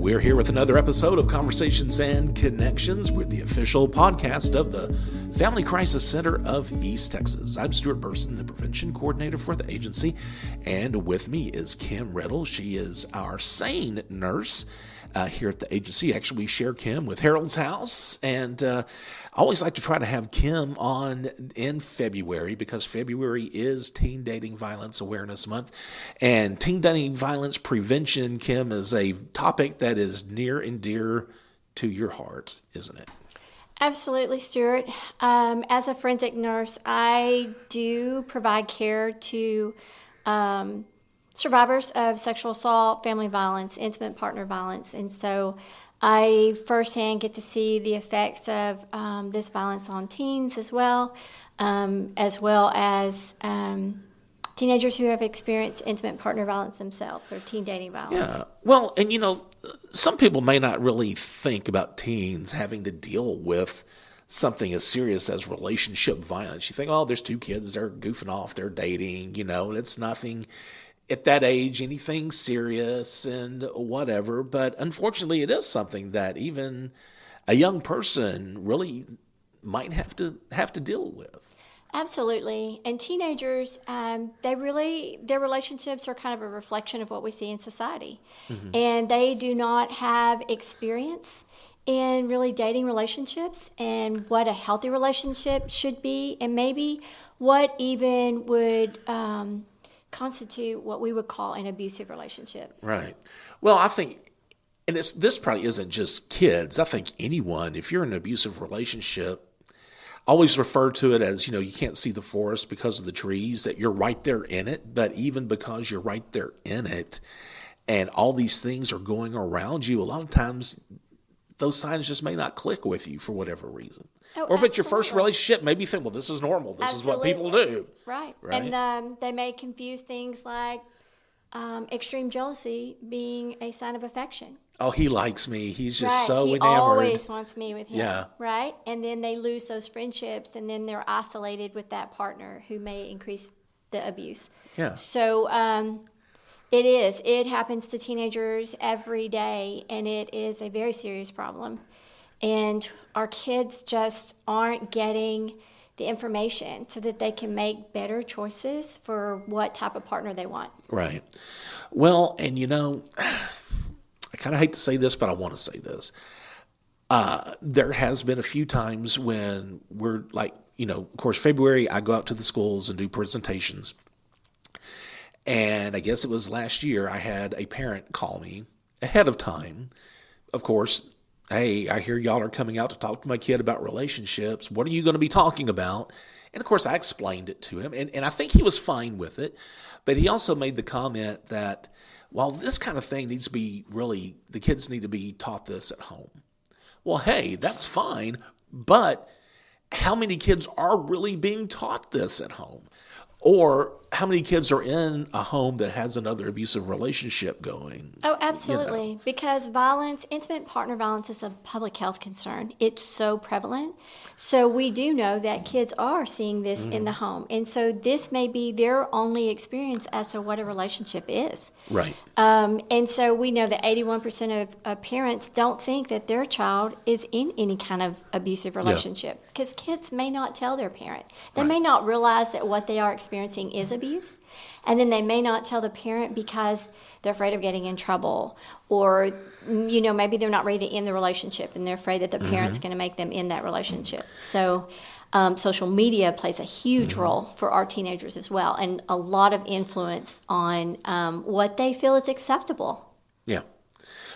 We're here with another episode of Conversations and Connections. We're the official podcast of the Family Crisis Center of East Texas. I'm Stuart, the prevention coordinator for the agency, and with me is Kim Riddle. She is our SANE nurse here at the agency. Actually, we share Kim with Harold's House, and I always like to try to have Kim on in February because February is Teen Dating Violence Awareness Month, and teen dating violence prevention, Kim, is a topic that is near and dear to your heart, isn't it? Absolutely, Stuart. As a forensic nurse, I do provide care to survivors of sexual assault, family violence, intimate partner violence. And so I firsthand get to see the effects of this violence on teens as well as teenagers who have experienced intimate partner violence themselves or teen dating violence. Yeah. Well, and some people may not really think about teens having to deal with something as serious as relationship violence. You think, oh, there's two kids, they're goofing off, they're dating, and it's nothing at that age, anything serious and whatever. But unfortunately, it is something that even a young person really might have to deal with. Absolutely. And teenagers, their relationships are kind of a reflection of what we see in society. Mm-hmm. And they do not have experience in really dating relationships and what a healthy relationship should be, and maybe what even would constitute what we would call an abusive relationship. Right. Well, I think, and this probably isn't just kids. I think anyone, if you're in an abusive relationship, always refer to it as, you can't see the forest because of the trees, that you're right there in it. But even because you're right there in it and all these things are going around you, a lot of times those signs just may not click with you for whatever reason. Oh, or if it's your first relationship, maybe you think, well, this is normal. This is what people do. Right. And they may confuse things like extreme jealousy being a sign of affection. Oh, he likes me. He's just so enamored. He always wants me with him. Yeah. Right? And then they lose those friendships, and then they're isolated with that partner who may increase the abuse. Yeah. So it happens to teenagers every day, and it is a very serious problem. And our kids just aren't getting the information so that they can make better choices for what type of partner they want. Right. Well, and I kind of hate to say this, but I want to say this. There has been a few times when we're like, of course, February, I go out to the schools and do presentations. And I guess it was last year, I had a parent call me ahead of time. Of course, hey, I hear y'all are coming out to talk to my kid about relationships. What are you going to be talking about? And of course, I explained it to him, and I think he was fine with it. But he also made the comment that, while this kind of thing needs to be the kids need to be taught this at home. Well, hey, that's fine, but how many kids are really being taught this at home? Or how many kids are in a home that has another abusive relationship going? Oh, absolutely. Because intimate partner violence is a public health concern. It's so prevalent. So we do know that kids are seeing this in the home. And so this may be their only experience as to what a relationship is. Right. And so we know that 81% of parents don't think that their child is in any kind of abusive relationship. Because kids may not tell their parent. They may not realize that what they are experiencing is abuse. And then they may not tell the parent because they're afraid of getting in trouble, or maybe they're not ready to end the relationship and they're afraid that the parent's going to make them end that relationship. So social media plays a huge role for our teenagers as well, and a lot of influence on what they feel is acceptable. Yeah.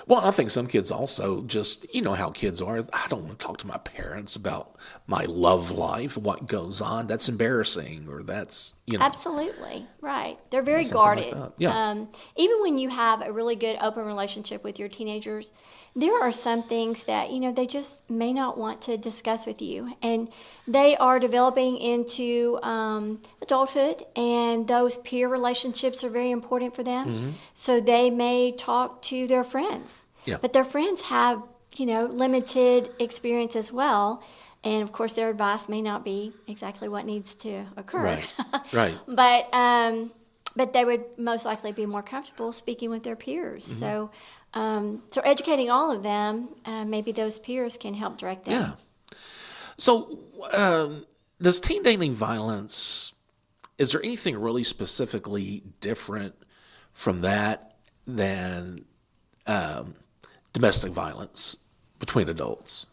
Well, I think some kids also just, how kids are. I don't want to talk to my parents about my love life, what goes on. That's embarrassing, or that's, Absolutely. Right. They're very guarded. Like yeah. Even when you have a really good open relationship with your teenagers, there are some things that, they just may not want to discuss with you. And they are developing into adulthood, and those peer relationships are very important for them. Mm-hmm. So they may talk to their friends. Yeah. But their friends have, limited experience as well. And of course, their advice may not be exactly what needs to occur. Right. But they would most likely be more comfortable speaking with their peers. Mm-hmm. So So educating all of them, maybe those peers can help direct them. Yeah. So, does teen dating violence, is there anything really specifically different from that than domestic violence between adults?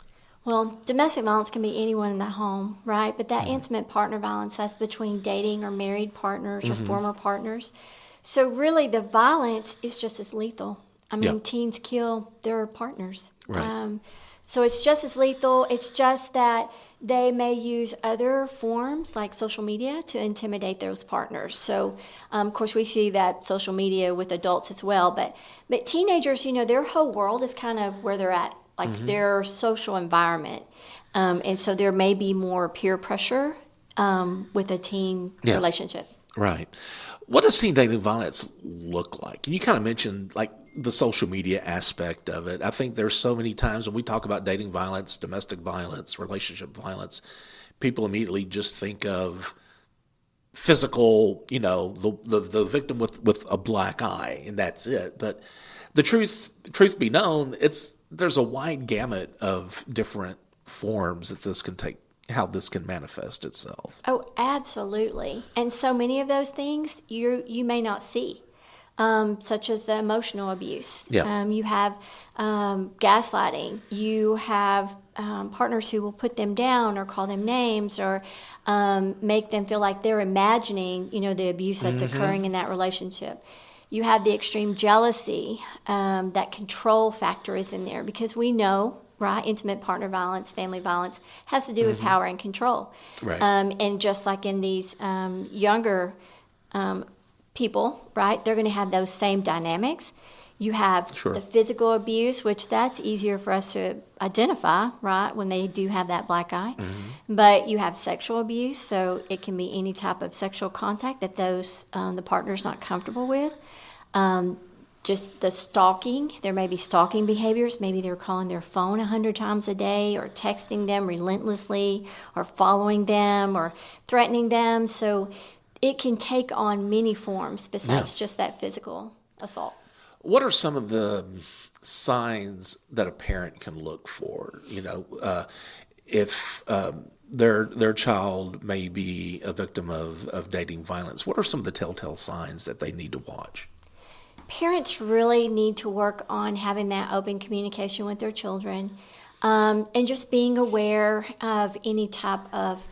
Well, domestic violence can be anyone in the home, right? But that intimate partner violence, that's between dating or married partners or former partners. So really the violence is just as lethal. I mean, teens kill their partners. Right. So it's just as lethal. It's just that they may use other forms like social media to intimidate those partners. So, of course, we see that social media with adults as well. But teenagers, their whole world is kind of where they're at, like their social environment. And so there may be more peer pressure with a teen relationship. Right. What does teen dating violence look like? And you kind of mentioned like the social media aspect of it. I think there's so many times when we talk about dating violence, domestic violence, relationship violence, people immediately just think of physical, the victim with a black eye, and that's it. But the truth be known, there's a wide gamut of different forms that this can take, how this can manifest itself. Oh, absolutely. And so many of those things you may not see, such as the emotional abuse. Yeah. You have gaslighting. You have partners who will put them down or call them names or make them feel like they're imagining, the abuse that's occurring in that relationship. You have the extreme jealousy. That control factor is in there because we know, right, intimate partner violence, family violence has to do with power and control. Right. And just like in these younger people, right, they're going to have those same dynamics. You have the physical abuse, which that's easier for us to identify, right, when they do have that black eye. But you have sexual abuse, so it can be any type of sexual contact that the partner's not comfortable with. Just the stalking. There may be stalking behaviors. Maybe they're calling their phone 100 times a day or texting them relentlessly or following them or threatening them. So it can take on many forms besides just that physical assault. What are some of the signs that a parent can look for? If their child may be a victim of dating violence, what are some of the telltale signs that they need to watch? Parents really need to work on having that open communication with their children and just being aware of any type of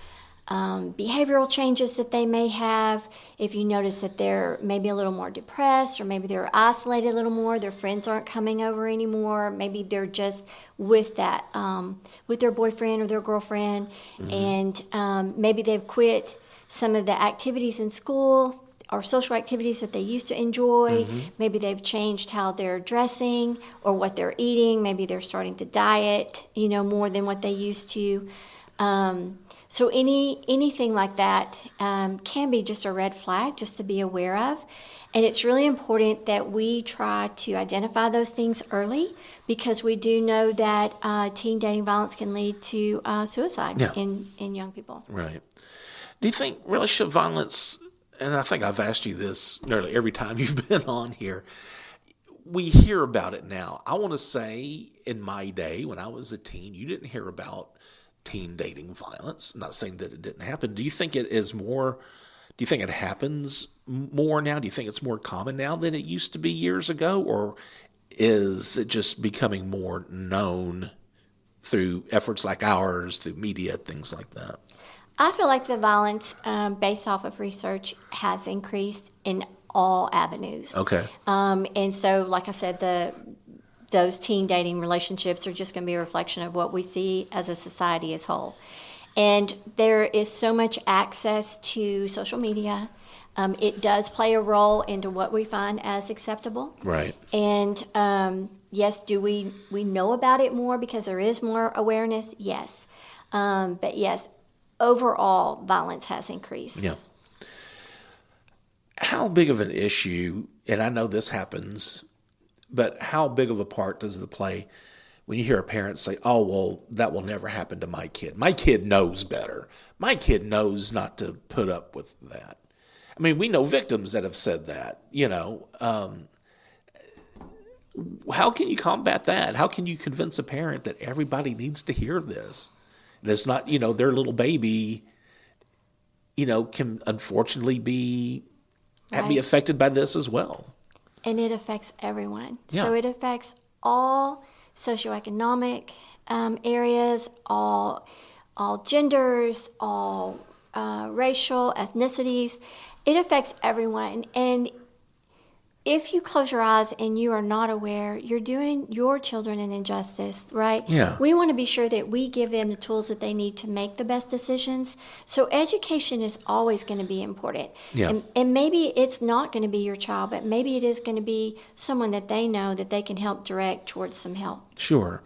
behavioral changes that they may have. If you notice that they're maybe a little more depressed or maybe they're isolated a little more, their friends aren't coming over anymore, maybe they're just with that, with their boyfriend or their girlfriend, and maybe they've quit some of the activities in school or social activities that they used to enjoy. Maybe they've changed how they're dressing or what they're eating. Maybe they're starting to diet, more than what they used to. So anything like that can be just a red flag just to be aware of. And it's really important that we try to identify those things early because we do know that teen dating violence can lead to suicide in young people. Right. Do you think relationship violence, and I think I've asked you this nearly every time you've been on here, we hear about it now. I want to say in my day when I was a teen, you didn't hear about teen dating violence. I'm not saying that it didn't happen. Do you think it is more, do you think it happens more now? Do you think it's more common now than it used to be years ago? Or is it just becoming more known through efforts like ours, through media, things like that? I feel like the violence based off of research has increased in all avenues. Okay. And so, like I said, those teen dating relationships are just going to be a reflection of what we see as a society as whole. And there is so much access to social media. It does play a role into what we find as acceptable. Right. And yes, do we know about it more because there is more awareness? Yes. But yes, overall violence has increased. Yeah. How big of an issue, and I know this happens, but how big of a part does it play when you hear a parent say, oh, well, that will never happen to my kid. My kid knows better. My kid knows not to put up with that. I mean, we know victims that have said that, how can you combat that? How can you convince a parent that everybody needs to hear this? And it's not, their little baby, can unfortunately be affected by this as well. And it affects everyone. Yeah. So it affects all socioeconomic areas, all genders, all racial ethnicities. It affects everyone. And if you close your eyes and you are not aware, you're doing your children an injustice, right? Yeah. We want to be sure that we give them the tools that they need to make the best decisions. So education is always going to be important. Yeah. And maybe it's not going to be your child, but maybe it is going to be someone that they know that they can help direct towards some help. Sure.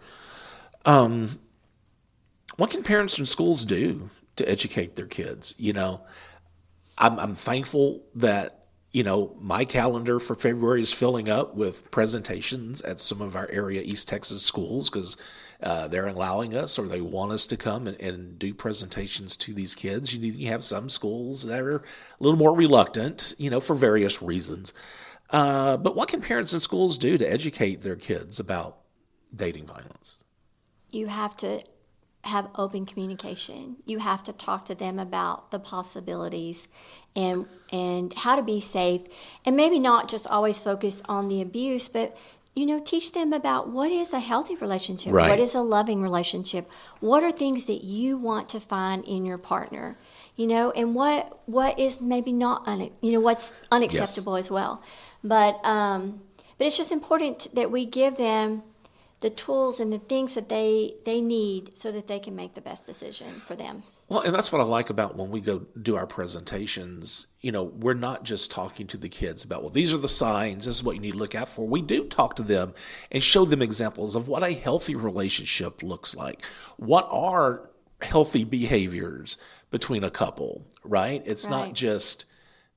What can parents and schools do to educate their kids? I'm thankful that my calendar for February is filling up with presentations at some of our area East Texas schools because they're allowing us or they want us to come and do presentations to these kids. You have some schools that are a little more reluctant, for various reasons. But what can parents and schools do to educate their kids about dating violence? You have to have open communication. You have to talk to them about the possibilities and how to be safe, and maybe not just always focus on the abuse, but teach them about what is a healthy relationship, right. What is a loving relationship, what are things that you want to find in your partner, and what is maybe not what's unacceptable yes. as well. But it's just important that we give them the tools and the things that they need so that they can make the best decision for them. Well, and that's what I like about when we go do our presentations. We're not just talking to the kids about, well, these are the signs, this is what you need to look out for. We do talk to them and show them examples of what a healthy relationship looks like. What are healthy behaviors between a couple, right? It's right. not just,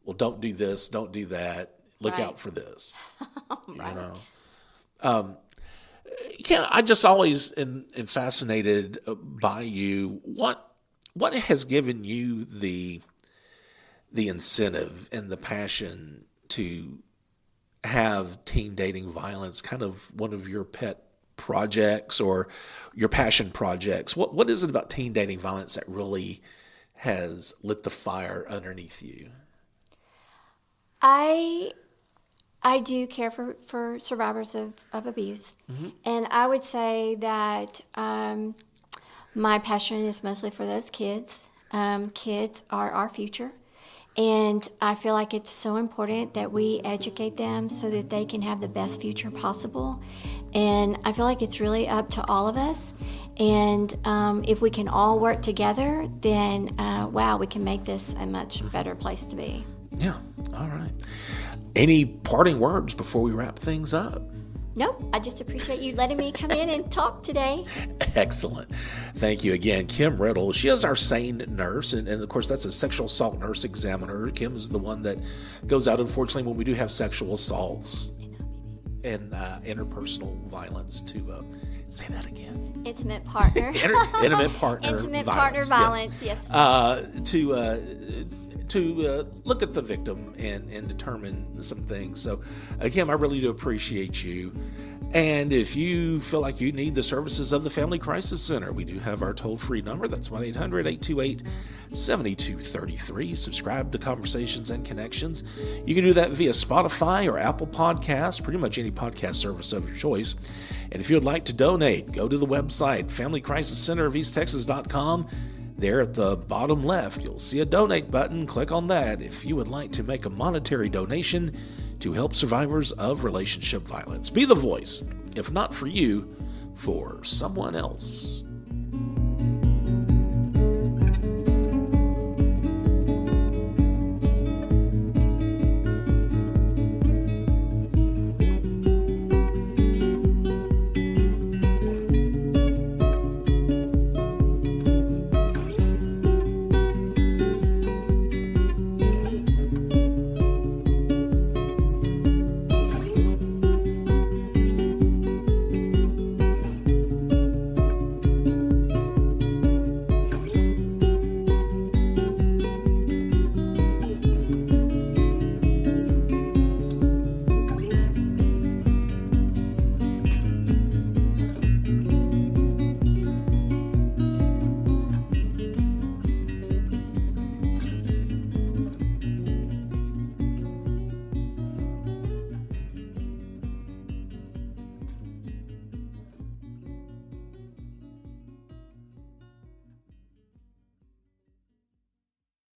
well, don't do this, don't do that, look right. out for this. right. I just always am fascinated by you. What has given you the incentive and the passion to have teen dating violence kind of one of your pet projects or your passion projects? What is it about teen dating violence that really has lit the fire underneath you? I do care for survivors of abuse. Mm-hmm. And I would say that my passion is mostly for those kids. Kids are our future. And I feel like it's so important that we educate them so that they can have the best future possible. And I feel like it's really up to all of us. And if we can all work together, then, we can make this a much better place to be. Yeah. All right. Any parting words before we wrap things up? Nope. I just appreciate you letting me come in and talk today. Excellent. Thank you again, Kim Riddle. She is our SANE nurse, and of course, that's a sexual assault nurse examiner. Kim is the one that goes out, unfortunately, when we do have sexual assaults and interpersonal violence to say that again. Intimate partner. Intimate partner. Intimate violence. partner violence. Yes. To look at the victim and determine some things. So, Kim, I really do appreciate you. And if you feel like you need the services of the Family Crisis Center, we do have our toll-free number. That's 1-800-828-7233. Subscribe to Conversations and Connections. You can do that via Spotify or Apple Podcasts, pretty much any podcast service of your choice. And if you would like to donate, go to the website, FamilyCrisisCenterofEastTexas.com. There at the bottom left, you'll see a donate button. Click on that if you would like to make a monetary donation to help survivors of relationship violence. Be the voice, if not for you, for someone else.